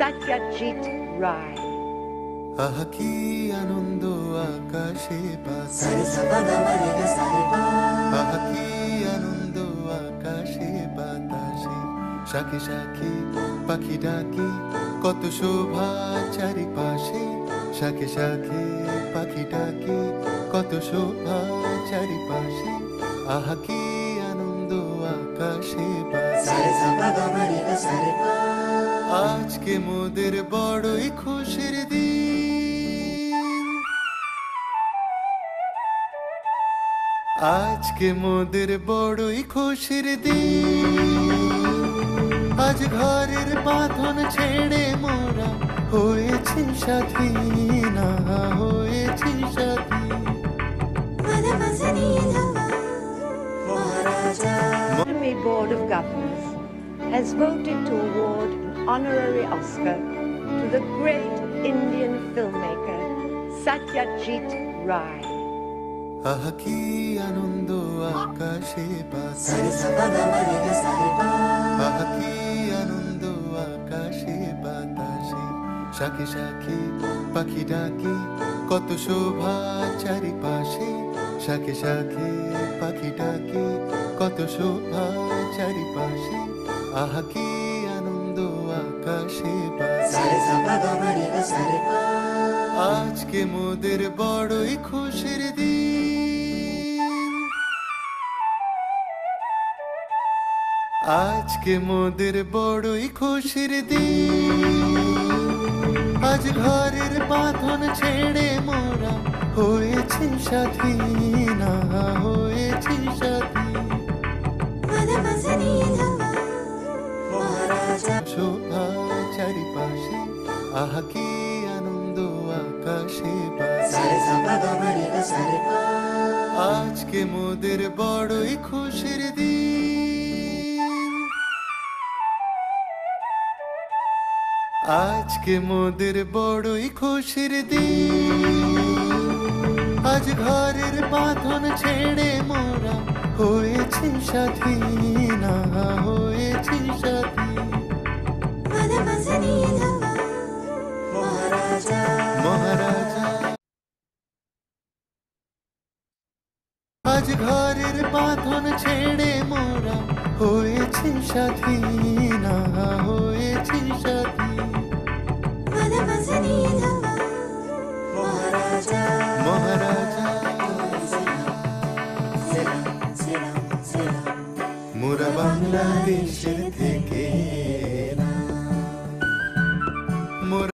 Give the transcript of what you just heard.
Satyajit Ray. আহা কি আনন্দ আকাশে Sare বাতাসে, sa ba ga ma re ga sa re pa. আহা কি আনন্দ আকাশে বাতাসে, শাখে শাখে পাখি ডাকে কত শোভা চারিপাশে, শাখে শাখে পাখি ডাকে কত শোভা চারিপাশে, আহা কি আনন্দ আকাশে বাতাসে। Sare sa ba ga ma re ga sa re pa. আজকে মোদের বড়ই খুশির দিন, আজকে মোদের বড়ই খুশির দিন, আজ ঘরের বাঁধন ছেড়ে মোরা হয়েছি স্বাধীন, হয়েছি স্বাধীন। Mana mazani dhama. Maharaja. Academy Board of Governors has voted to award an honorary Oscar to the great Indian filmmaker Satyajit Ray. আহা কি আনন্দ আকাশে বাতাসে, Sare sa ba ga ma re ga sa re pa. আহা কি আনন্দ আকাশে বাতাসে, শাখে শাখে পাখি ডাকে কত শোভা চারিপাশে, শাখে শাখে পাখি ডাকে কত শোভা চারিপাশে, আহা কি আনন্দ আকাশে বাতাসে। Sare sa ba ga ma re ga sa re pa. আজকে মোদের বড়ই খুশির দিন, আজকে মোদের বড়ই খুশির দিন, আজ ঘরের বাঁধন ছেড়ে মোরা হয়েছি স্বাধীন, হয়েছি স্বাধীন। Mana mazani dhama. Maharaja. শোভা চারিপাশে, আহা কি আনন্দ আকাশে বাতাসে। Sare sa ba ga ma re ga sa re pa. আজকে মোদের বড়ই খুশির দিন, আজকে মোদের বড়ই খুশির দিন, আজ ঘরের বাঁধন ছেড়ে মোরা হয়েছি স্বাধীন, হয়েছি স্বাধীন। Mana mazani dhama. Maharaja. মহারাজা আজ ঘরের বাঁধন ছেড়ে মোরা হয়েছি স্বাধীন, হয়েছি স্বাধীন। Mana mazani dhama. Maharaja. মহারাজা Selam, selam, selam. মোরা বাংলাদেশের